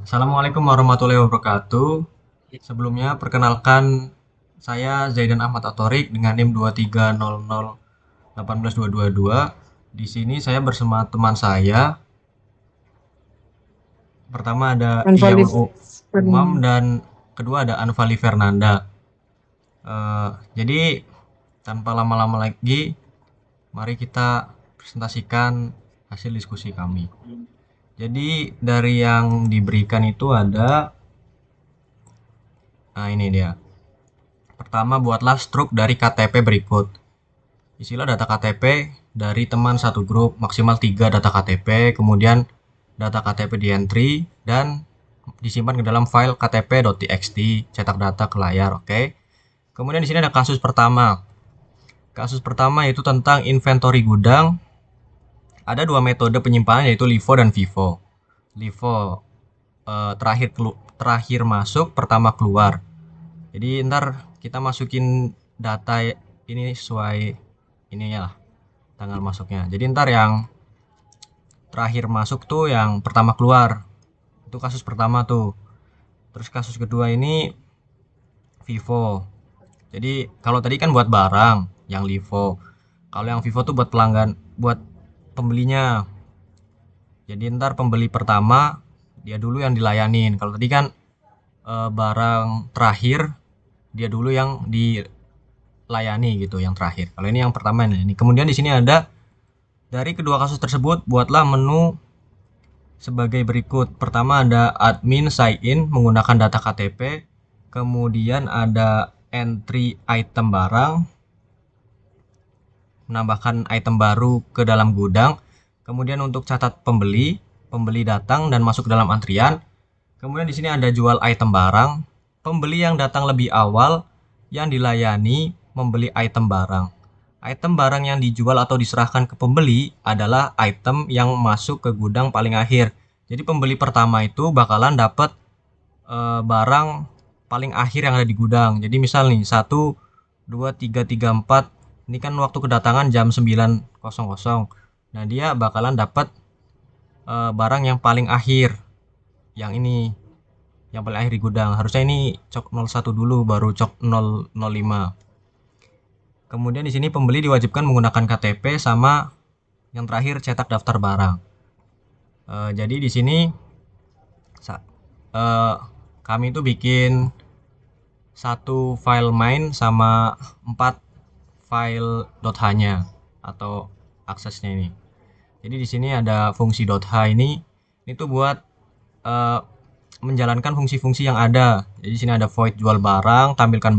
Assalamualaikum warahmatullahi wabarakatuh. Sebelumnya perkenalkan saya Zaidan Ahmad Atorik dengan NIM 230018222. Di sini saya bersama teman saya. Pertama ada Iyaul Unvalid Umam dan kedua ada Anfali Fernanda. Eh, jadi tanpa lama-lama lagi, mari kita presentasikan hasil diskusi kami. Jadi dari yang diberikan itu ada, nah ini dia. Pertama, buatlah struk dari KTP berikut. Isilah data KTP dari teman satu grup, maksimal 3 data KTP, kemudian data KTP di entry, dan disimpan ke dalam file ktp.txt, cetak data ke layar, oke. Kemudian di sini ada kasus pertama. Kasus pertama yaitu tentang inventory gudang. Ada dua metode penyimpanan yaitu LIFO dan FIFO. LIFO terakhir masuk, pertama keluar. Jadi ntar kita masukin data ini sesuai ininya lah, tanggal masuknya. Jadi ntar yang terakhir masuk tuh yang pertama keluar. Itu kasus pertama tuh. Terus kasus kedua ini Vivo. Jadi kalau tadi kan buat barang yang Livo. Kalau yang Vivo tuh buat pelanggan, buat pembelinya. Jadi ntar pembeli pertama dia dulu yang dilayanin. Kalau tadi kan barang terakhir dia dulu yang dilayani gitu, yang terakhir. Kalau ini yang pertama ini. Kemudian di sini ada dari kedua kasus tersebut buatlah menu sebagai berikut. Pertama ada admin sign in menggunakan data KTP, kemudian ada entry item barang, menambahkan item baru ke dalam gudang, kemudian untuk catat pembeli, pembeli datang dan masuk dalam antrian. Kemudian di sini ada jual item barang, pembeli yang datang lebih awal yang dilayani membeli item barang. Item barang yang dijual atau diserahkan ke pembeli adalah item yang masuk ke gudang paling akhir. Jadi pembeli pertama itu bakalan dapat barang paling akhir yang ada di gudang. Jadi misal nih 1, 2, 3, 3, 4. Ini kan waktu kedatangan jam 9.00. Nah, dia bakalan dapat barang yang paling akhir. Yang ini, yang paling akhir di gudang. Harusnya ini cok 01 dulu baru cok 005. Kemudian di sini pembeli diwajibkan menggunakan KTP sama yang terakhir cetak daftar barang. Jadi di sini eh, kami itu bikin satu file main sama 4 file .h-nya atau aksesnya ini. Jadi di sini ada fungsi .h ini tuh buat eh, menjalankan fungsi-fungsi yang ada. Jadi di sini ada void jual barang, tampilkan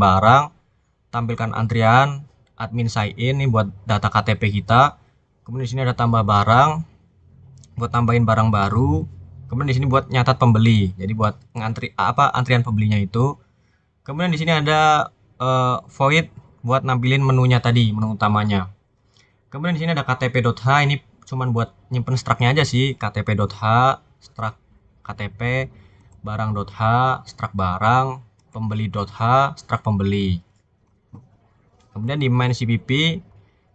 antrian, admin sign in ini buat data KTP kita. Kemudian di sini ada tambah barang, buat tambahin barang baru. Kemudian di sini buat nyatat pembeli. Jadi buat ngantri apa antrian pembelinya itu. Kemudian di sini ada void buat nampilin menunya tadi, menu utamanya. Kemudian di sini ada ktp.h ini cuman buat nyimpen struknya aja sih, ktp.h, struk KTP, barang.h, struk barang, pembeli.h, struk pembeli. Kemudian di main CPP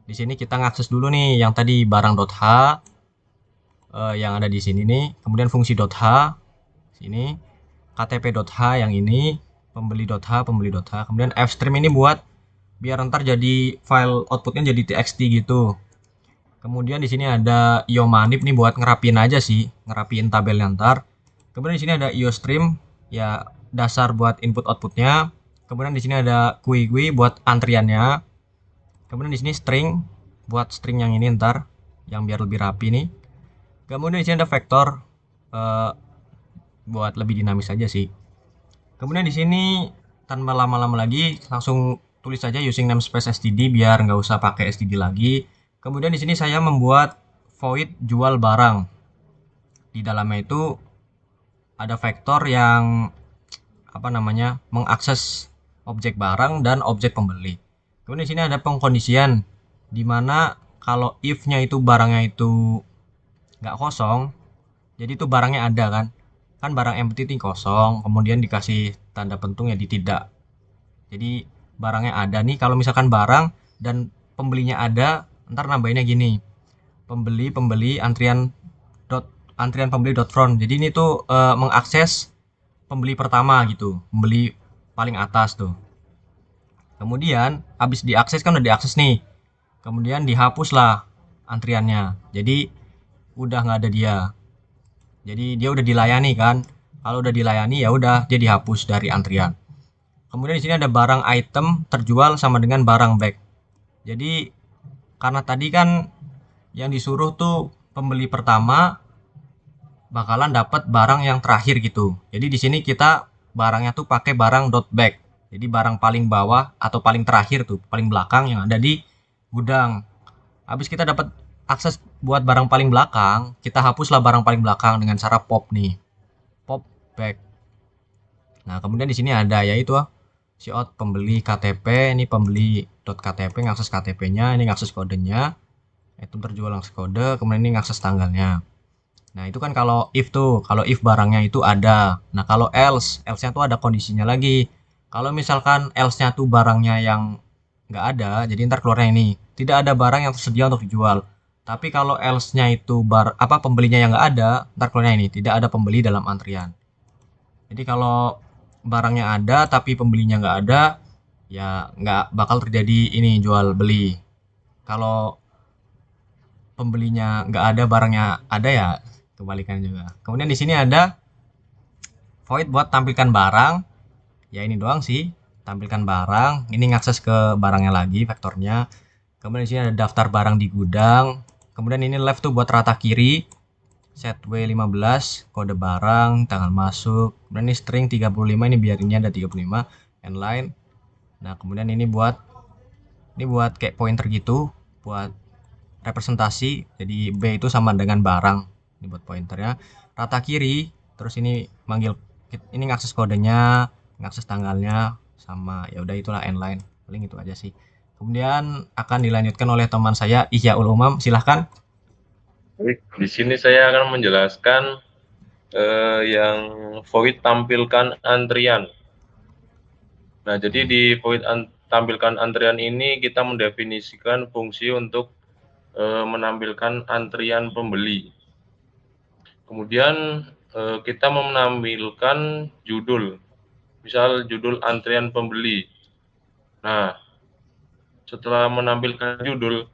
di sini kita ngakses dulu nih yang tadi barang.h yang ada di sini nih, kemudian fungsi.h sini, ktp.h yang ini, pembeli.h, kemudian fstream ini buat biar ntar jadi file outputnya jadi txt gitu. Kemudian di sini ada iomanip nih buat ngerapin aja sih, ngerapin tabelnya ntar. Kemudian di sini ada iostream ya dasar buat input outputnya. Kemudian di sini ada kui buat antriannya. Kemudian di sini string buat string yang ini ntar yang biar lebih rapi nih. Kemudian di sini ada vektor eh, buat lebih dinamis aja sih. Kemudian di sini tanpa lama-lama lagi langsung tulis saja using namespace std biar nggak usah pakai std lagi. Kemudian di sini saya membuat void jual barang. Di dalamnya itu ada vektor yang apa namanya mengakses objek barang dan objek pembeli. Kemudian di sini ada pengkondisian di mana kalau if-nya itu barangnya itu nggak kosong, jadi itu barangnya ada kan. Kan barang empty itu kosong, kemudian dikasih tanda pentung ya di tidak. Jadi barangnya ada nih, kalau misalkan barang dan pembelinya ada, ntar nambahinnya gini. Pembeli antrian antrian pembeli.front. Jadi ini tuh mengakses pembeli pertama gitu, pembeli paling atas tuh. Kemudian habis diakses kan udah diakses nih. Kemudian dihapuslah antriannya. Jadi udah nggak ada dia. Jadi dia udah dilayani kan. Kalau udah dilayani ya udah dia dihapus dari antrian. Kemudian di sini ada barang item terjual sama dengan barang back. Jadi karena tadi kan yang disuruh tuh pembeli pertama bakalan dapat barang yang terakhir gitu. Jadi di sini kita barangnya tuh pakai barang dot back. Jadi barang paling bawah atau paling terakhir tuh, paling belakang yang ada di gudang. Habis kita dapat akses buat barang paling belakang, kita hapuslah barang paling belakang dengan cara pop nih. Pop back. Nah, kemudian di sini ada yaitu si out pembeli KTP, ini pembeli .ktp ngakses KTP-nya, ini ngakses kodenya. Itu terjual ngakses kode, kemudian ini ngakses tanggalnya. Nah, itu kan kalau if tuh, kalau if barangnya itu ada. Nah, kalau else-nya tuh ada kondisinya lagi. Kalau misalkan else-nya tuh barangnya yang nggak ada, jadi ntar keluarnya ini. Tidak ada barang yang tersedia untuk dijual. Tapi kalau else-nya itu pembelinya yang nggak ada, ntar keluarnya ini. Tidak ada pembeli dalam antrian. Jadi kalau barangnya ada tapi pembelinya nggak ada, ya nggak bakal terjadi ini jual beli. Kalau pembelinya nggak ada, barangnya ada ya kebalikan juga. Kemudian di sini ada void buat tampilkan barang. Ya ini doang sih, tampilkan barang. Ini ngakses ke barangnya lagi vektornya. Kemudian di sini ada daftar barang di gudang. Kemudian ini left tuh buat rata kiri. Set W15, kode barang, tanggal masuk. Kemudian ini string 35, ini biar ini ada 35. Endline. Nah, kemudian ini buat kayak pointer gitu, buat representasi. Jadi B itu sama dengan barang. Ini buat pointernya. Rata kiri, terus ini manggil, ini ngakses kodenya, ngakses tanggalnya, sama ya udah itulah endline. Paling itu aja sih. Kemudian akan dilanjutkan oleh teman saya Ihyaul Umam, silahkan. Baik, di sini saya akan menjelaskan yang void tampilkan antrian. Nah, jadi di void tampilkan antrian ini kita mendefinisikan fungsi untuk menampilkan antrian pembeli. Kemudian kita menampilkan judul, misal judul antrian pembeli. Nah, setelah menampilkan judul,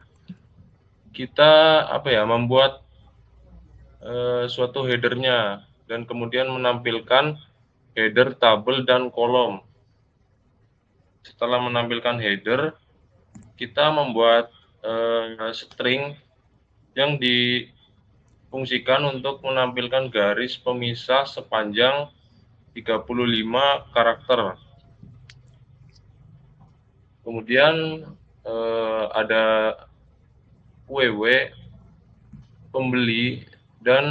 kita membuat suatu headernya dan kemudian menampilkan header, tabel, dan kolom. Setelah menampilkan header, kita membuat string yang difungsikan untuk menampilkan garis pemisah sepanjang 35 karakter. Kemudian ada WW pembeli dan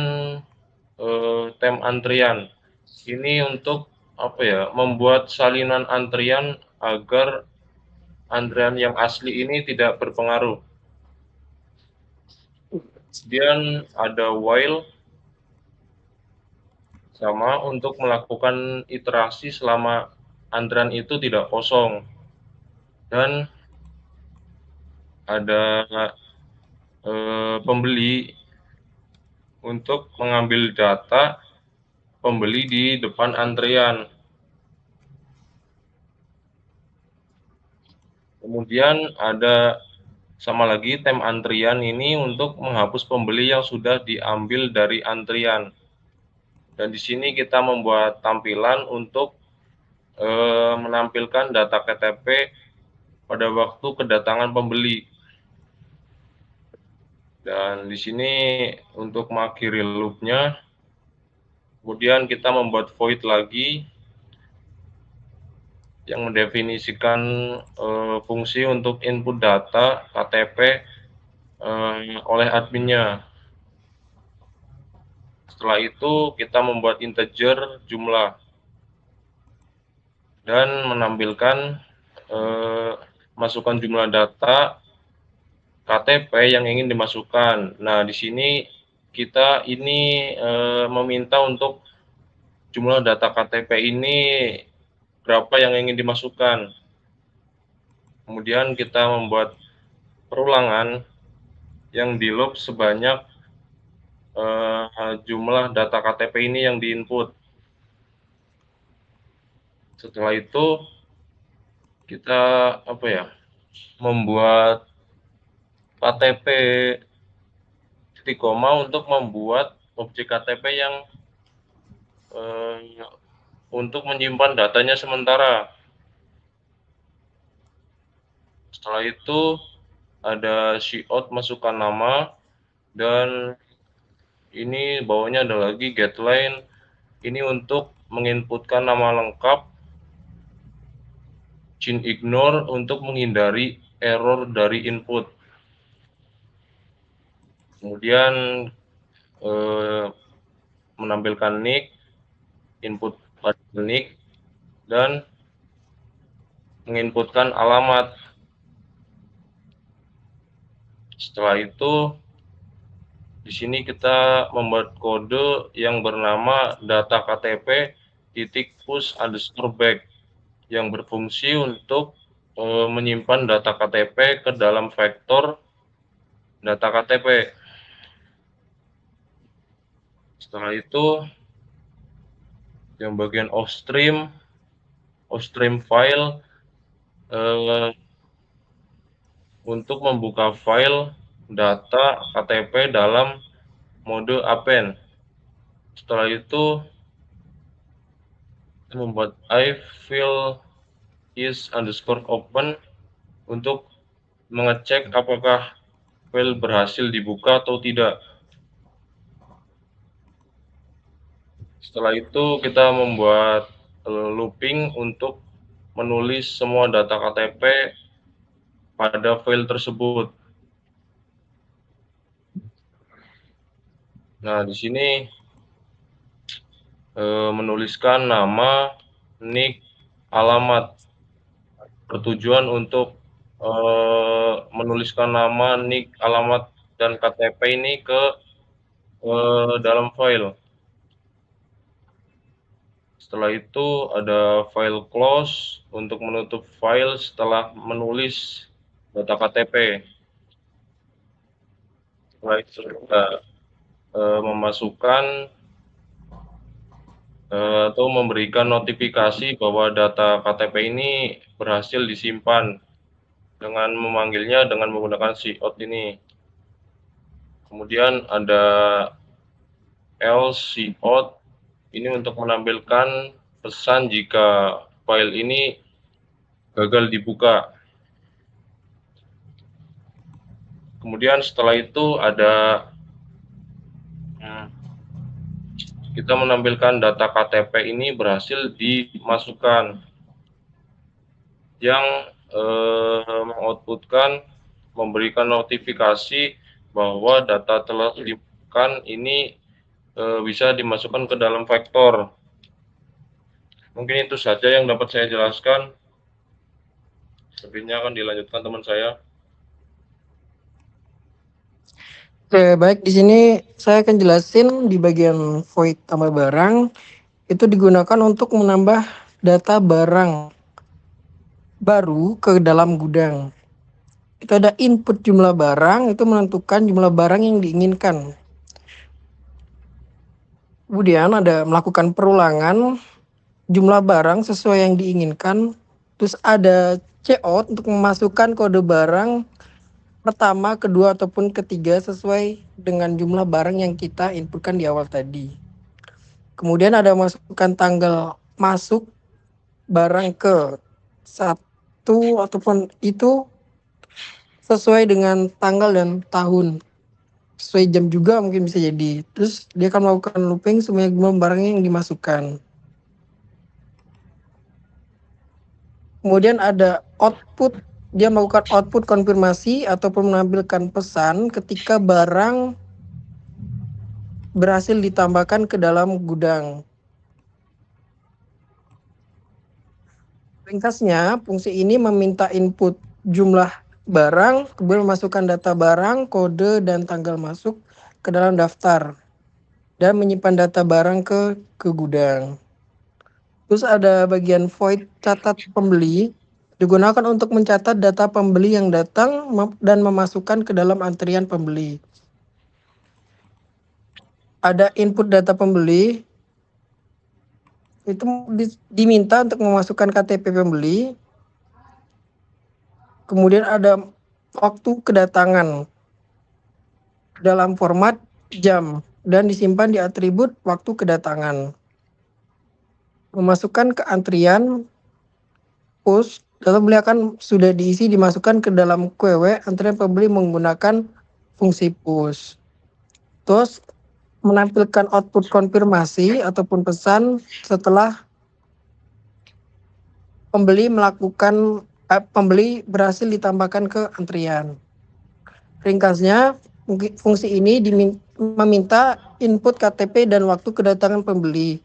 tem antrian. Ini untuk membuat salinan antrian agar antrian yang asli ini tidak berpengaruh. Kemudian ada while sama untuk melakukan iterasi selama antrian itu tidak kosong. Dan ada pembeli untuk mengambil data pembeli di depan antrian. Kemudian ada sama lagi tem antrian ini untuk menghapus pembeli yang sudah diambil dari antrian. Dan di sini kita membuat tampilan untuk menampilkan data KTP pada waktu kedatangan pembeli. Dan di sini untuk mengakhiri loop-nya, kemudian kita membuat void lagi yang mendefinisikan fungsi untuk input data KTP oleh adminnya. Setelah itu kita membuat integer jumlah dan menampilkan masukkan jumlah data KTP yang ingin dimasukkan. Nah, di sini kita ini meminta untuk jumlah data KTP ini berapa yang ingin dimasukkan. Kemudian kita membuat perulangan yang di loop sebanyak jumlah data KTP ini yang diinput. Setelah itu kita membuat KTP titik koma untuk membuat objek KTP yang untuk menyimpan datanya sementara. Setelah itu ada cout masukkan nama, dan ini bawahnya ada lagi getLine. Ini untuk menginputkan nama lengkap, ignore untuk menghindari error dari input. Kemudian menampilkan nick, input pada nick, dan menginputkan alamat. Setelah itu di sini kita membuat kode yang bernama data KTP _push_back yang berfungsi untuk menyimpan data KTP ke dalam vektor data KTP. Setelah itu yang bagian offstream file untuk membuka file data KTP dalam mode append. Setelah itu membuat ifile is_open untuk mengecek apakah file berhasil dibuka atau tidak. Setelah itu kita membuat looping untuk menulis semua data KTP pada file tersebut. Nah, di sini menuliskan nama, nick, alamat. Bertujuan untuk menuliskan nama, nick, alamat, dan KTP ini ke dalam file. Setelah itu ada file close untuk menutup file setelah menulis data KTP. Setelah itu kita memasukkan atau memberikan notifikasi bahwa data KTP ini berhasil disimpan dengan memanggilnya dengan menggunakan cout ini. Kemudian ada else cout ini untuk menampilkan pesan jika file ini gagal dibuka. Kemudian setelah itu ada kita menampilkan data KTP ini berhasil dimasukkan, yang mengoutputkan, memberikan notifikasi bahwa data telah dimasukkan ini bisa dimasukkan ke dalam vektor. Mungkin itu saja yang dapat saya jelaskan. Selebihnya akan dilanjutkan teman saya. Oke, baik. Di sini saya akan jelasin di bagian void tambah barang itu digunakan untuk menambah data barang baru ke dalam gudang. Itu ada input jumlah barang, itu menentukan jumlah barang yang diinginkan. Kemudian ada melakukan perulangan jumlah barang sesuai yang diinginkan. Terus ada cout untuk memasukkan kode barang pertama, kedua, ataupun ketiga sesuai dengan jumlah barang yang kita inputkan di awal tadi. Kemudian ada masukkan tanggal masuk barang ke satu ataupun itu sesuai dengan tanggal dan tahun. Sesuai jam juga mungkin bisa jadi. Terus dia akan melakukan looping semua jumlah barang yang dimasukkan. Kemudian ada output. Dia melakukan output konfirmasi ataupun menampilkan pesan ketika barang berhasil ditambahkan ke dalam gudang. Ringkasnya, fungsi ini meminta input jumlah barang, kemudian memasukkan data barang, kode, dan tanggal masuk ke dalam daftar, dan menyimpan data barang ke gudang. Terus ada bagian void catat pembeli, digunakan untuk mencatat data pembeli yang datang dan memasukkan ke dalam antrian pembeli. ada input data pembeli, itu diminta untuk memasukkan KTP pembeli. Kemudian ada waktu kedatangan dalam format jam dan disimpan di atribut waktu kedatangan. Memasukkan ke antrian push, data pembeli akan sudah diisi dimasukkan ke dalam QW antrian pembeli menggunakan fungsi push. Terus menampilkan output konfirmasi ataupun pesan setelah pembeli berhasil ditambahkan ke antrian. Ringkasnya, fungsi ini meminta input KTP dan waktu kedatangan pembeli,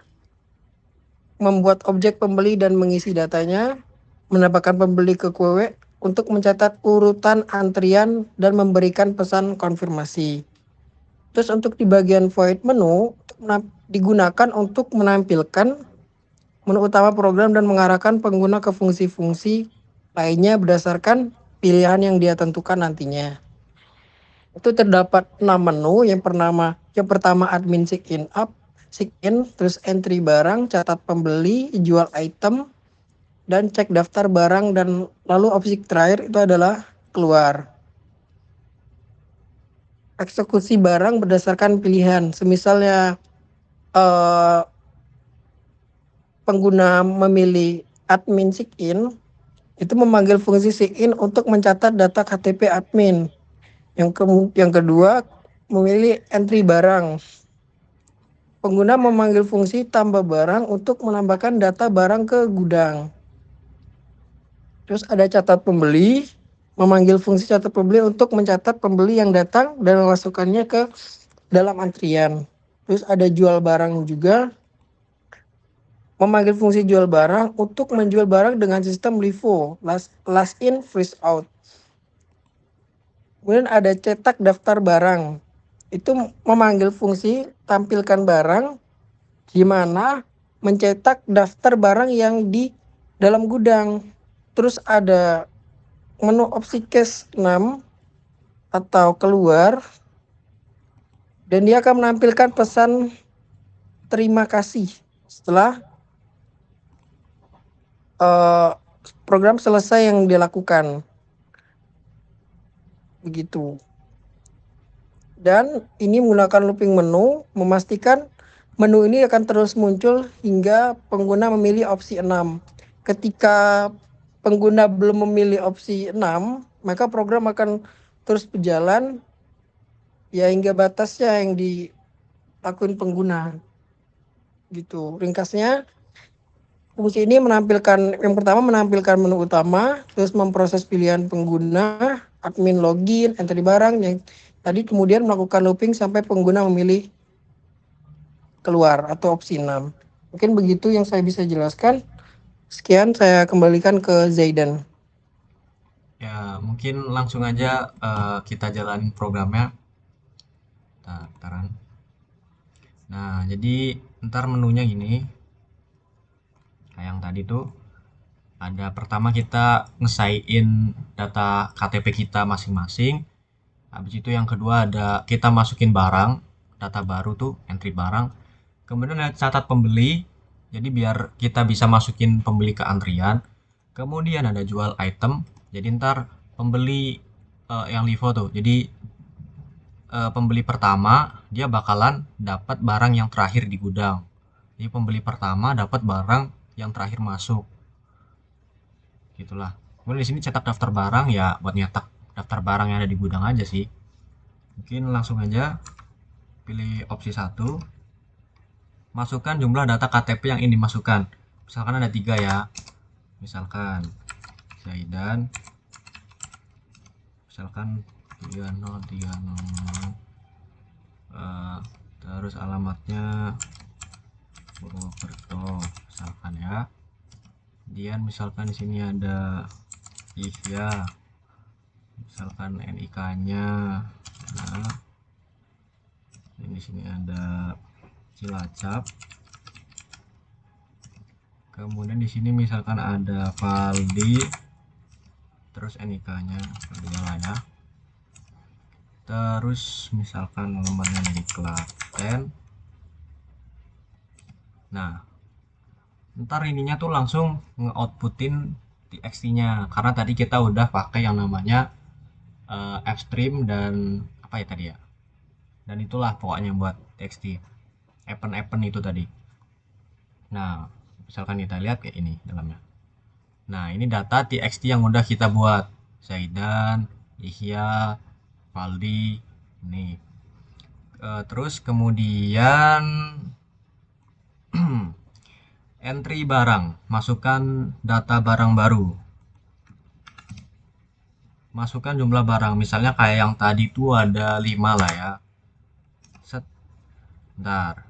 membuat objek pembeli dan mengisi datanya, menambahkan pembeli ke QW untuk mencatat urutan antrian dan memberikan pesan konfirmasi. Terus untuk di bagian void menu digunakan untuk menampilkan menu utama program dan mengarahkan pengguna ke fungsi-fungsi lainnya berdasarkan pilihan yang dia tentukan nantinya. Itu terdapat 6 menu. Yang pertama admin check in, terus entry barang, catat pembeli, jual item, dan cek daftar barang, dan lalu opsi terakhir itu adalah keluar. Eksekusi barang berdasarkan pilihan. Semisalnya pengguna memilih admin check in, itu memanggil fungsi check in untuk mencatat data KTP admin. Yang kedua memilih entry barang. Pengguna memanggil fungsi tambah barang untuk menambahkan data barang ke gudang. Terus ada catat pembeli, memanggil fungsi catat pembeli untuk mencatat pembeli yang datang dan memasukkannya ke dalam antrian. Terus ada jual barang juga, memanggil fungsi jual barang untuk menjual barang dengan sistem LIFO, last in first out. Kemudian ada cetak daftar barang, itu memanggil fungsi tampilkan barang, di mana mencetak daftar barang yang di dalam gudang. Terus ada menu opsi cash 6 atau keluar, dan dia akan menampilkan pesan terima kasih setelah program selesai yang dilakukan. Begitu. Dan ini menggunakan looping menu, memastikan menu ini akan terus muncul hingga pengguna memilih opsi 6. Ketika pengguna belum memilih opsi 6, maka program akan terus berjalan ya hingga batasnya yang dilakukan pengguna. Gitu. Ringkasnya, fungsi ini yang pertama menampilkan menu utama, terus memproses pilihan pengguna, admin login, entry barang, yang tadi kemudian melakukan looping sampai pengguna memilih keluar atau opsi 6. Mungkin begitu yang saya bisa jelaskan. Sekian, saya kembalikan ke Zaidan. Ya, mungkin langsung aja kita jalanin programnya. Bentaran. Nah, jadi ntar menunya gini. Kayak yang tadi tuh ada pertama kita ngesain data KTP kita masing-masing. Habis itu yang kedua ada kita masukin barang, data baru tuh, entry barang. Kemudian ada catat pembeli, jadi biar kita bisa masukin pembeli ke antrian. Kemudian ada jual item, jadi ntar pembeli yang LIFO tuh, jadi pembeli pertama dia bakalan dapat barang yang terakhir di gudang. Jadi pembeli pertama dapat barang yang terakhir masuk. Gitulah. Kemudian di sini cetak daftar barang ya buat nyetak daftar barang yang ada di gudang aja sih. Mungkin langsung aja pilih opsi 1. Masukkan jumlah data KTP yang ingin dimasukkan. Misalkan ada 3 ya. Misalkan Zaidan. Misalkan 3030. Terus alamatnya Purwokerto misalkan ya. Kemudian misalkan di sini ada Ihya, misalkan NIK-nya. Nah, ini di sini ada Cilacap. Kemudian di sini misalkan ada Valdi, terus NIK-nya lah ya. Terus misalkan nomornya dari Klaten. Nah, ntar ininya tuh langsung nge-outputin txt-nya karena tadi kita udah pakai yang namanya fstream dan apa ya tadi ya, dan itulah pokoknya buat txt event itu tadi. Nah, misalkan kita lihat kayak ini dalamnya. Nah, ini data txt yang udah kita buat, Zaidan, Ihya, Valdi, nih. Terus kemudian entry barang, masukkan data barang baru. Masukkan jumlah barang, misalnya kayak yang tadi tuh ada 5 lah ya. Set. Bentar.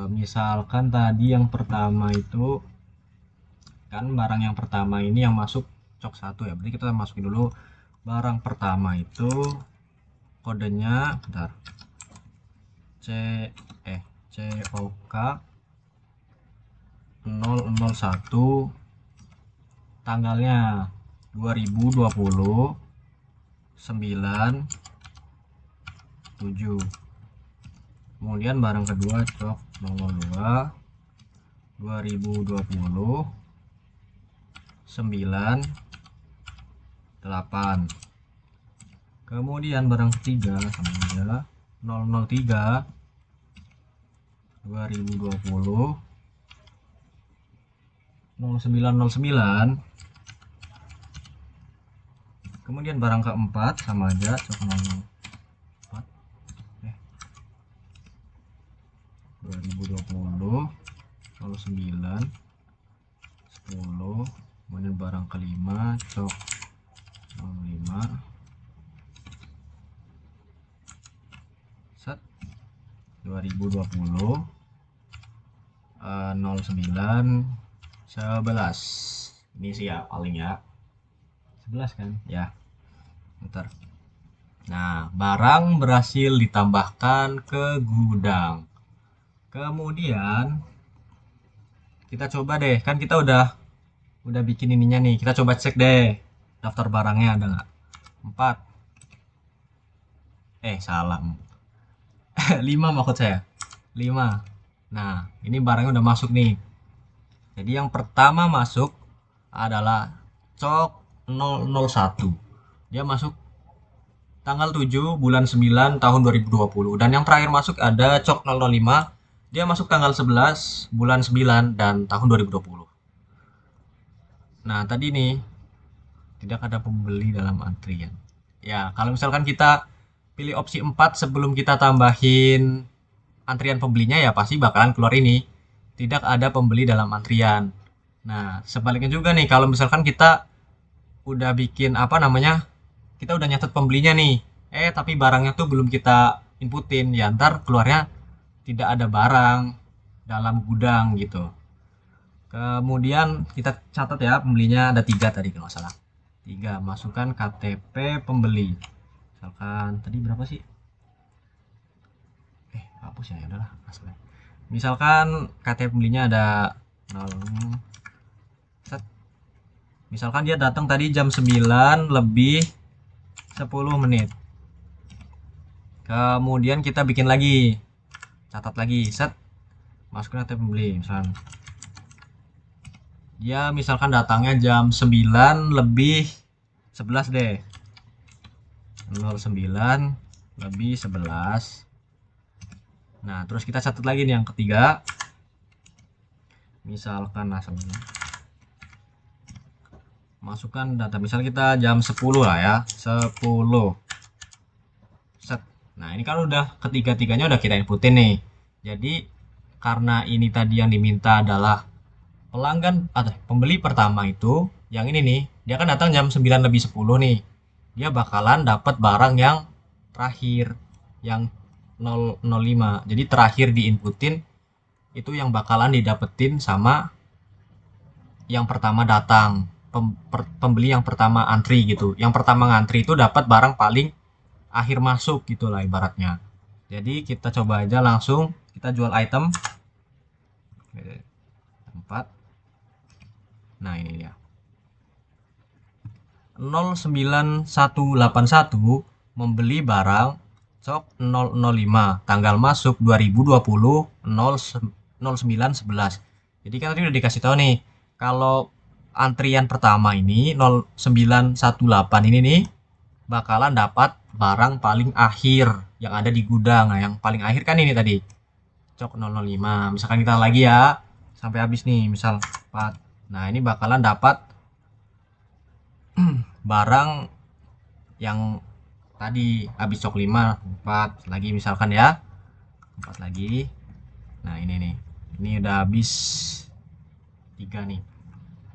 Misalkan tadi yang pertama itu kan barang yang pertama ini yang masuk cok 1 ya. Berarti kita masukin dulu barang pertama itu kodenya bentar. COK 001 tanggalnya 2020 9/7. Kemudian barang kedua cok 02 2020 9/8. Kemudian barang ketiga sama aja 003 2020 0909. Kemudian barang keempat sama aja cok 04 2020 09 10. Kemudian barang kelima cok 05 set 2020 09 11. Ini sih ya paling ya 11 kan ya. Bentar. Nah, barang berhasil ditambahkan ke gudang. Kemudian kita coba deh, kan kita udah bikin ininya nih. Kita coba cek deh daftar barangnya ada nggak. 4. Salah. 5 maksud saya. 5. Nah, ini barangnya udah masuk nih. Jadi yang pertama masuk adalah cok 001. Dia masuk tanggal 7 bulan 9 tahun 2020. Dan yang terakhir masuk ada cok 005. Dia masuk tanggal 11 bulan 9 dan tahun 2020. Nah, tadi nih tidak ada pembeli dalam antrian. Ya, kalau misalkan kita pilih opsi 4 sebelum kita tambahin antrian pembelinya ya pasti bakalan keluar ini. Tidak ada pembeli dalam antrian. Nah, sebaliknya juga nih kalau misalkan kita udah bikin apa namanya? Kita udah nyatet pembelinya nih. Tapi barangnya tuh belum kita inputin, ya ntar keluarnya tidak ada barang dalam gudang gitu. Kemudian kita catat ya pembelinya ada 3 tadi kalau nggak salah. 3, masukkan KTP pembeli. Misalkan tadi berapa sih? Hapus ya, udahlah. Misalkan KTP pembelinya ada 0. Set. Misalkan dia datang tadi jam 9 lebih 10 menit. Kemudian kita bikin lagi. Catat lagi, set. Masukin KTP pembeli, misalkan. Dia misalkan datangnya jam 9 lebih 11 deh. 09 lebih 11. Nah, terus kita catat lagi nih yang ketiga. Misalkan masukkan data, misal kita jam 10 lah ya, 10. Set. Nah, ini kan udah ketiga-tiganya udah kita inputin nih. Jadi karena ini tadi yang diminta adalah pelanggan atau pembeli pertama itu, yang ini nih, dia kan datang jam 9 lebih 10 nih. Dia bakalan dapat barang yang terakhir, yang 005. Jadi terakhir diinputin itu yang bakalan didapetin sama yang pertama datang. Pembeli yang pertama antri gitu. Yang pertama ngantri itu dapat barang paling akhir masuk gitu lah ibaratnya. Jadi kita coba aja langsung kita jual item 4. Nah, ini dia. 09181 membeli barang cok 005, tanggal masuk 2020 0911. Jadi kan tadi udah dikasih tahu nih, kalau antrian pertama ini 0918 ini nih bakalan dapat barang paling akhir yang ada di gudang. Nah, yang paling akhir kan ini tadi, cok 005. Misalkan kita lagi ya, sampai habis nih, misal 4. Nah, ini bakalan dapat barang yang tadi habis cok 5, 4 lagi misalkan ya. 4 lagi. Nah, ini nih. Ini udah habis 3 nih.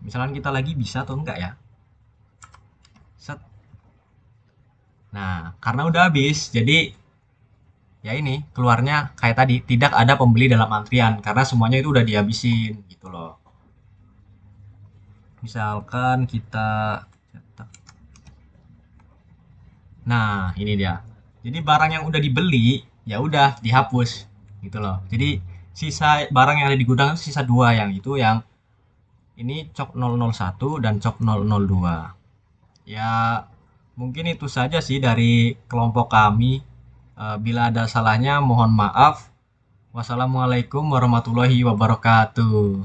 Misalkan kita lagi bisa atau enggak ya? Set. Nah, karena udah habis, jadi ya ini keluarnya kayak tadi, tidak ada pembeli dalam antrian karena semuanya itu udah dihabisin gitu loh. Misalkan kita cetak. Nah, ini dia. Jadi barang yang udah dibeli ya udah dihapus gitu loh. Jadi sisa barang yang ada di gudang itu sisa 2, yang itu yang ini cok 001 dan cok 002. Ya, mungkin itu saja sih dari kelompok kami. Bila ada salahnya mohon maaf. Wassalamualaikum warahmatullahi wabarakatuh.